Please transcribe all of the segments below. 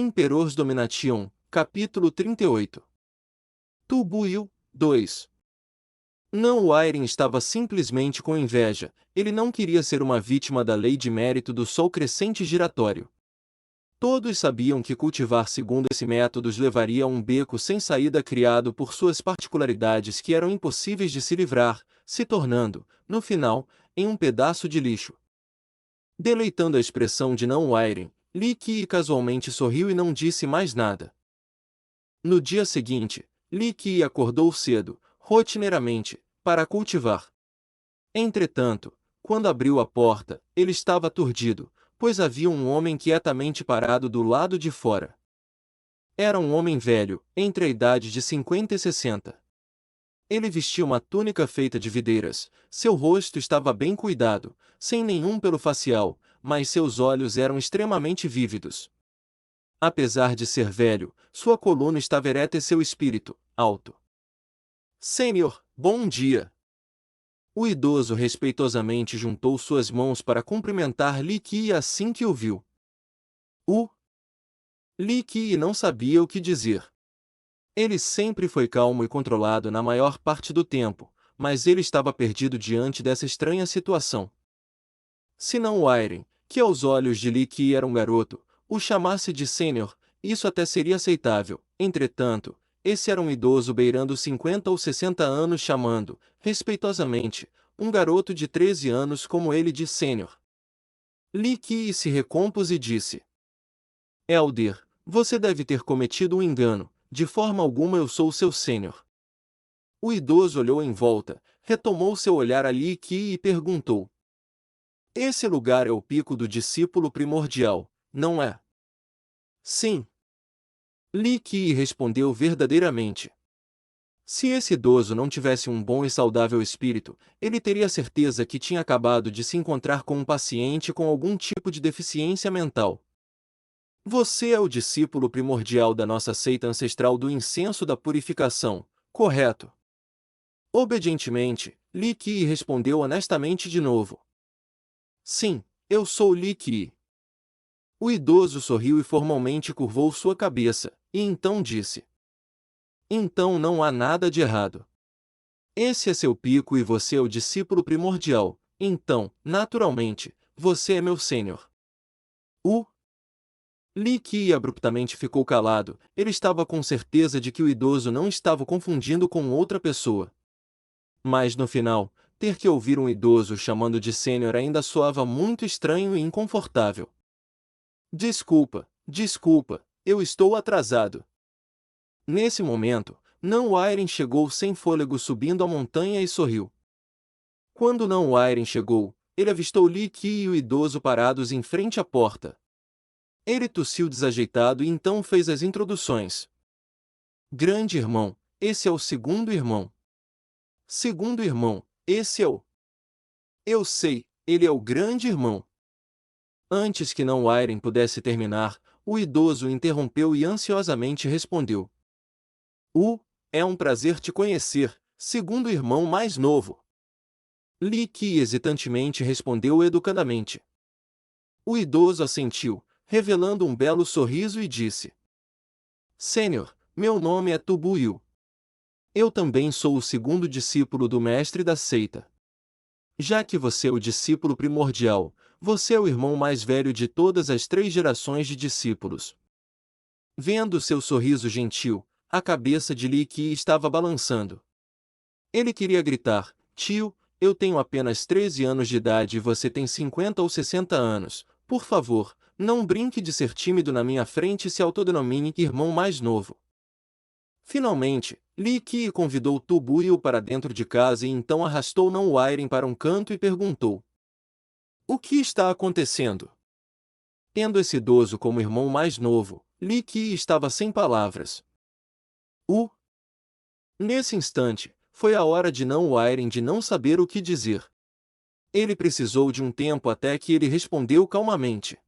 Imperors Domination, capítulo 38. Tubuil, 2. Não, o Airen estava simplesmente com inveja, ele não queria ser uma vítima da lei de mérito do sol crescente giratório. Todos sabiam que cultivar segundo esse método os levaria a um beco sem saída criado por suas particularidades que eram impossíveis de se livrar, se tornando, no final, em um pedaço de lixo. Deleitando a expressão de não Airen, Li Qi casualmente sorriu e não disse mais nada. No dia seguinte, Li Qi acordou cedo, rotineiramente, para cultivar. Entretanto, quando abriu a porta, ele estava aturdido, pois havia um homem quietamente parado do lado de fora. Era um homem velho, entre a idade de 50 e 60. Ele vestia uma túnica feita de videiras, seu rosto estava bem cuidado, sem nenhum pelo facial, mas seus olhos eram extremamente vívidos. Apesar de ser velho, sua coluna estava ereta e seu espírito, alto. Senhor, bom dia! O idoso respeitosamente juntou suas mãos para cumprimentar Li Qi assim que o viu. Li Qi não sabia o que dizer. Ele sempre foi calmo e controlado na maior parte do tempo, mas ele estava perdido diante dessa estranha situação. Se não o Airen, que aos olhos de Li Qi era um garoto, o chamasse de Sênior, isso até seria aceitável. Entretanto, esse era um idoso beirando 50 ou 60 anos chamando, respeitosamente, um garoto de 13 anos como ele de Sênior. Li Qi se recompôs e disse: Elder, você deve ter cometido um engano, de forma alguma eu sou seu Sênior. O idoso olhou em volta, retomou seu olhar a Li Qi e perguntou: Esse lugar é o pico do discípulo primordial, não é? Sim. Li Qi respondeu verdadeiramente. Se esse idoso não tivesse um bom e saudável espírito, ele teria certeza que tinha acabado de se encontrar com um paciente com algum tipo de deficiência mental. Você é o discípulo primordial da nossa seita ancestral do incenso da purificação, correto? Obedientemente, Li Qi respondeu honestamente de novo. Sim, eu sou Li Qi. O idoso sorriu e formalmente curvou sua cabeça, e então disse: Então não há nada de errado. Esse é seu pico e você é o discípulo primordial, então, naturalmente, você é meu Sênior. Li Qi abruptamente ficou calado, ele estava com certeza de que o idoso não estava confundindo com outra pessoa. Mas no final, ter que ouvir um idoso chamando de Sênior ainda soava muito estranho e inconfortável. Desculpa, eu estou atrasado. Nesse momento, Não Airen chegou sem fôlego subindo a montanha e sorriu. Quando Não Airen chegou, ele avistou Li Qi e o idoso parados em frente à porta. Ele tossiu desajeitado e então fez as introduções. Grande irmão, esse é o segundo irmão. Segundo irmão, esse é o... Eu sei, ele é o grande irmão. Antes que Não Airen pudesse terminar, o idoso o interrompeu e ansiosamente respondeu. É um prazer te conhecer, segundo irmão mais novo. Li Qi hesitantemente respondeu educadamente. O idoso assentiu, revelando um belo sorriso e disse: Sênior, meu nome é Tubuil. Eu também sou o segundo discípulo do mestre da seita. Já que você é o discípulo primordial, você é o irmão mais velho de todas as 3 gerações de discípulos. Vendo seu sorriso gentil, a cabeça de Li Qi estava balançando. Ele queria gritar: Tio, eu tenho apenas 13 anos de idade e você tem 50 ou 60 anos. Por favor, não brinque de ser tímido na minha frente e se autodenomine irmão mais novo. Finalmente, Li Qi convidou Tubuil para dentro de casa e então arrastou Não Airen para um canto e perguntou: O que está acontecendo? Tendo esse idoso como irmão mais novo, Li Qi estava sem palavras. Nesse instante, foi a hora de Não Airen de não saber o que dizer. Ele precisou de um tempo até que ele respondeu calmamente.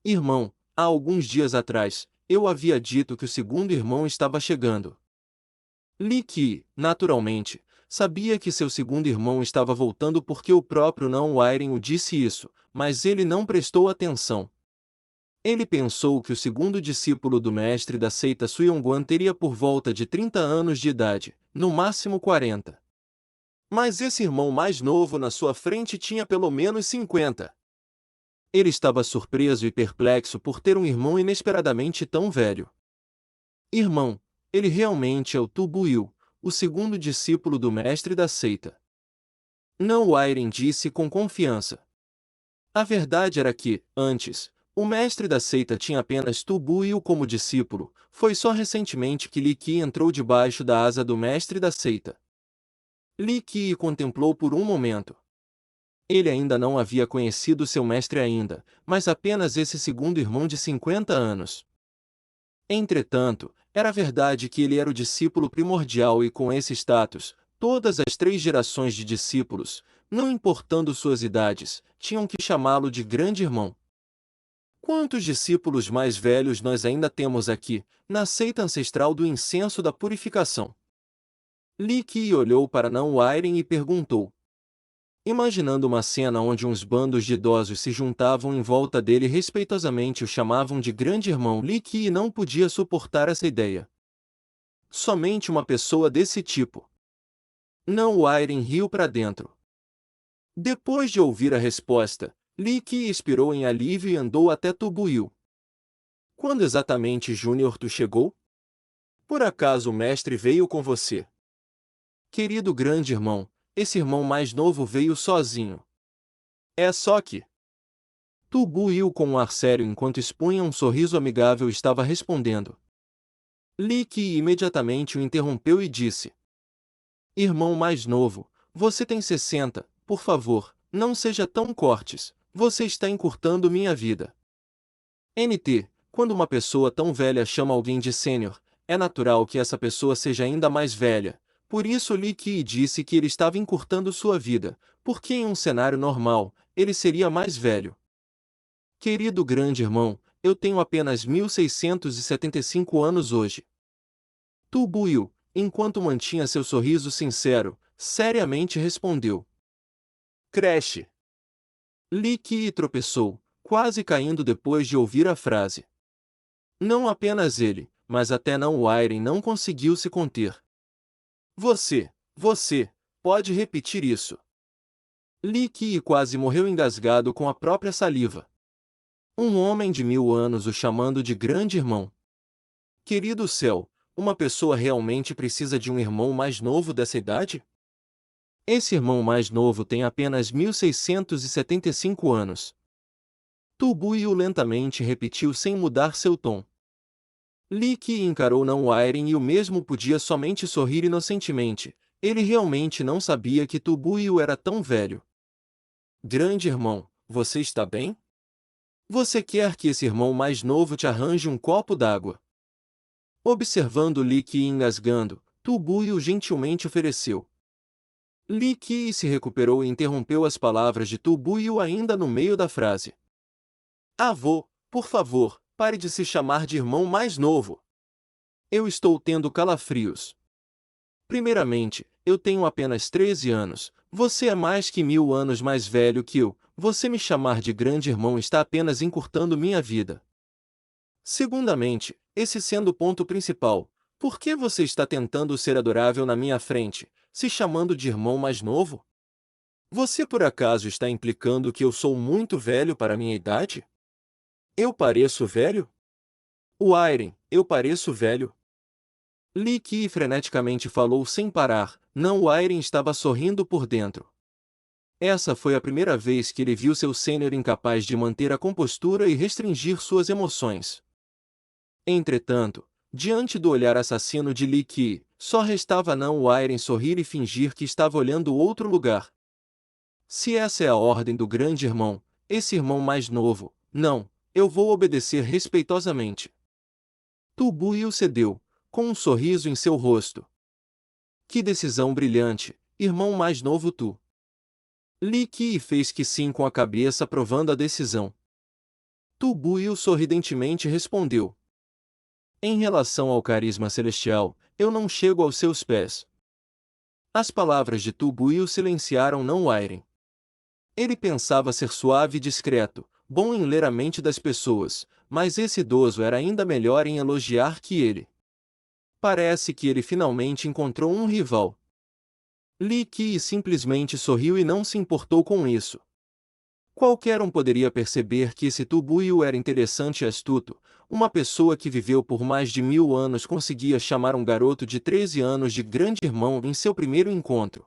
Irmão, há alguns dias atrás, eu havia dito que o segundo irmão estava chegando. Li Qi, naturalmente, sabia que seu segundo irmão estava voltando porque o próprio Não Airen o disse isso, mas ele não prestou atenção. Ele pensou que o segundo discípulo do mestre da seita Suyongguan teria por volta de 30 anos de idade, no máximo 40. Mas esse irmão mais novo na sua frente tinha pelo menos 50. Ele estava surpreso e perplexo por ter um irmão inesperadamente tão velho. Irmão, ele realmente é o Tu Buil, o segundo discípulo do mestre da seita. Não, Wairen disse com confiança. A verdade era que, antes, o mestre da seita tinha apenas Tu Buil como discípulo. Foi só recentemente que Li Qi entrou debaixo da asa do mestre da seita. Li Qi contemplou por um momento. Ele ainda não havia conhecido seu mestre ainda, mas apenas esse segundo irmão de 50 anos. Entretanto, era verdade que ele era o discípulo primordial e com esse status, todas as 3 gerações de discípulos, não importando suas idades, tinham que chamá-lo de grande irmão. Quantos discípulos mais velhos nós ainda temos aqui, na seita ancestral do incenso da purificação? Li Qi olhou para Nan Wairen e perguntou. Imaginando uma cena onde uns bandos de idosos se juntavam em volta dele e respeitosamente o chamavam de grande irmão, Li Qi não podia suportar essa ideia. Somente uma pessoa desse tipo. Nan Wairen riu para dentro. Depois de ouvir a resposta, Li Qi expirou em alívio e andou até Tu Buil. Quando exatamente Júnior Tu chegou? Por acaso o mestre veio com você? Querido grande irmão, esse irmão mais novo veio sozinho. É só que... Tu Buil com um ar sério enquanto expunha um sorriso amigável estava respondendo. Li Qi imediatamente o interrompeu e disse. Irmão mais novo, você tem 60, por favor, não seja tão cortes, você está encurtando minha vida. NT, quando uma pessoa tão velha chama alguém de sênior, é natural que essa pessoa seja ainda mais velha. Por isso Li Qi disse que ele estava encurtando sua vida, porque em um cenário normal, ele seria mais velho. Querido grande irmão, eu tenho apenas 1675 anos hoje. Tu Buil, enquanto mantinha seu sorriso sincero, seriamente respondeu. Creche. Li Qi tropeçou, quase caindo depois de ouvir a frase. Não apenas ele, mas até Nan Wairen não conseguiu se conter. Você, pode repetir isso. Li Qi quase morreu engasgado com a própria saliva. Um homem de 1000 anos o chamando de grande irmão. Querido céu, uma pessoa realmente precisa de um irmão mais novo dessa idade? Esse irmão mais novo tem apenas 1675 anos. Tu Buil lentamente repetiu sem mudar seu tom. Li Qi encarou Nan Wairen e o mesmo podia somente sorrir inocentemente. Ele realmente não sabia que Tu Buil era tão velho. Grande irmão, você está bem? Você quer que esse irmão mais novo te arranje um copo d'água? Observando Li Qi engasgando, Tu Buil gentilmente ofereceu. Li Qi se recuperou e interrompeu as palavras de Tu Buil ainda no meio da frase. Avô, por favor, pare de se chamar de irmão mais novo. Eu estou tendo calafrios. Primeiramente, eu tenho apenas 13 anos, você é mais que 1000 anos mais velho que eu, você me chamar de grande irmão está apenas encurtando minha vida. Segundamente, esse sendo o ponto principal, por que você está tentando ser adorável na minha frente, se chamando de irmão mais novo? Você por acaso está implicando que eu sou muito velho para minha idade? Eu pareço velho? Wairen, eu pareço velho? Li Qi freneticamente falou sem parar, não Wairen estava sorrindo por dentro. Essa foi a primeira vez que ele viu seu sênior incapaz de manter a compostura e restringir suas emoções. Entretanto, diante do olhar assassino de Li Qi, só restava Nan Wairen sorrir e fingir que estava olhando outro lugar. Se essa é a ordem do grande irmão, esse irmão mais novo, não, eu vou obedecer respeitosamente. Tu Buil cedeu, com um sorriso em seu rosto. Que decisão brilhante, irmão mais novo tu. Li Qi fez que sim com a cabeça aprovando a decisão. Tu Buil sorridentemente respondeu. Em relação ao carisma celestial, eu não chego aos seus pés. As palavras de Tu Buil silenciaram Nan Wairen. Ele pensava ser suave e discreto, bom em ler a mente das pessoas, mas esse idoso era ainda melhor em elogiar que ele. Parece que ele finalmente encontrou um rival. Li Qi simplesmente sorriu e não se importou com isso. Qualquer um poderia perceber que esse Tubuio era interessante e astuto. Uma pessoa que viveu por mais de 1000 anos conseguia chamar um garoto de 13 anos de grande irmão em seu primeiro encontro.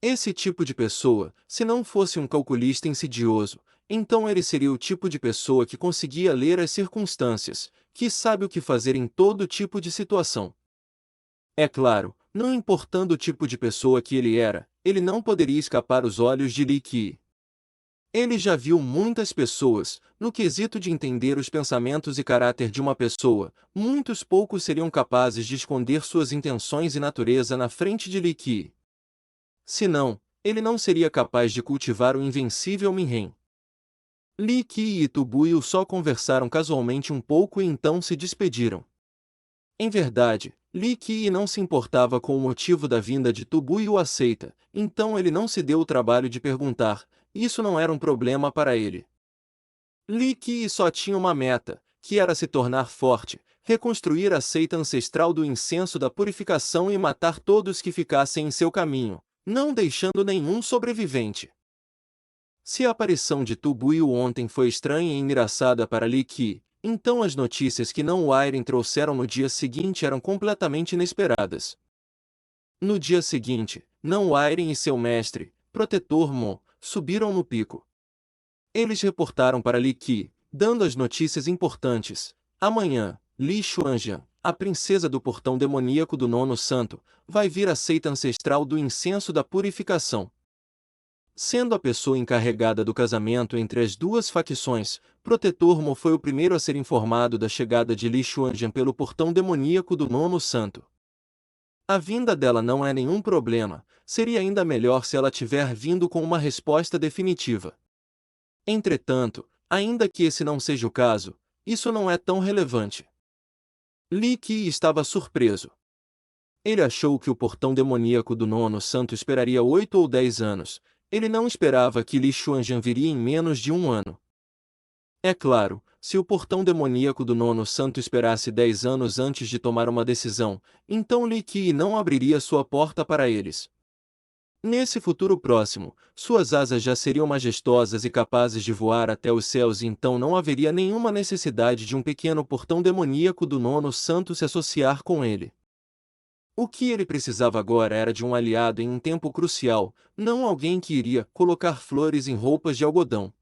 Esse tipo de pessoa, se não fosse um calculista insidioso, então ele seria o tipo de pessoa que conseguia ler as circunstâncias, que sabe o que fazer em todo tipo de situação. É claro, não importando o tipo de pessoa que ele era, ele não poderia escapar os olhos de Li Qi. Ele já viu muitas pessoas, no quesito de entender os pensamentos e caráter de uma pessoa, muitos poucos seriam capazes de esconder suas intenções e natureza na frente de Li Qi. Senão, ele não seria capaz de cultivar o invencível Minhen. Li Qi e Tubuio só conversaram casualmente um pouco e então se despediram. Em verdade, Li Qi não se importava com o motivo da vinda de Tubuio aceita, então ele não se deu o trabalho de perguntar, isso não era um problema para ele. Li Qi só tinha uma meta, que era se tornar forte, reconstruir a seita ancestral do incenso da purificação e matar todos que ficassem em seu caminho, não deixando nenhum sobrevivente. Se a aparição de Tubuio ontem foi estranha e engraçada para Li Qi, então as notícias que não Wairen trouxeram no dia seguinte eram completamente inesperadas. No dia seguinte, não Wairen e seu mestre, Protetor Mo, subiram no pico. Eles reportaram para Li Qi, dando as notícias importantes. Amanhã, Li Xuanjian, a princesa do portão demoníaco do Nono Santo, vai vir à seita ancestral do incenso da purificação. Sendo a pessoa encarregada do casamento entre as duas facções, Protetor Mo foi o primeiro a ser informado da chegada de Li Xuanjian pelo portão demoníaco do Nono Santo. A vinda dela não é nenhum problema, seria ainda melhor se ela tiver vindo com uma resposta definitiva. Entretanto, ainda que esse não seja o caso, isso não é tão relevante. Li Qi estava surpreso. Ele achou que o portão demoníaco do Nono Santo esperaria 8 ou 10 anos. Ele não esperava que Li Xuanjian viria em menos de um ano. É claro, se o portão demoníaco do Nono Santo esperasse 10 anos antes de tomar uma decisão, então Li Qi não abriria sua porta para eles. Nesse futuro próximo, suas asas já seriam majestosas e capazes de voar até os céus e então não haveria nenhuma necessidade de um pequeno portão demoníaco do Nono Santo se associar com ele. O que ele precisava agora era de um aliado em um tempo crucial, não alguém que iria colocar flores em roupas de algodão.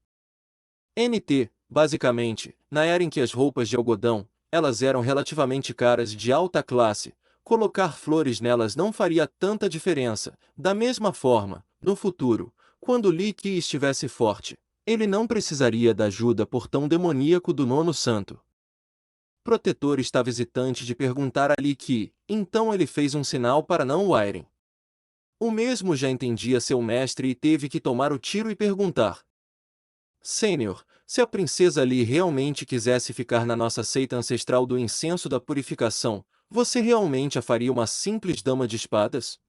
Basicamente, na era em que as roupas de algodão, elas eram relativamente caras e de alta classe, colocar flores nelas não faria tanta diferença. Da mesma forma, no futuro, quando Li Qi estivesse forte, ele não precisaria da ajuda portão demoníaco do Nono Santo. Protetor estava hesitante de perguntar a Li Qi, então ele fez um sinal para não Wairen. O mesmo já entendia seu mestre e teve que tomar o tiro e perguntar. Sênior, se a princesa Li realmente quisesse ficar na nossa seita ancestral do incenso da purificação, você realmente a faria uma simples dama de espadas?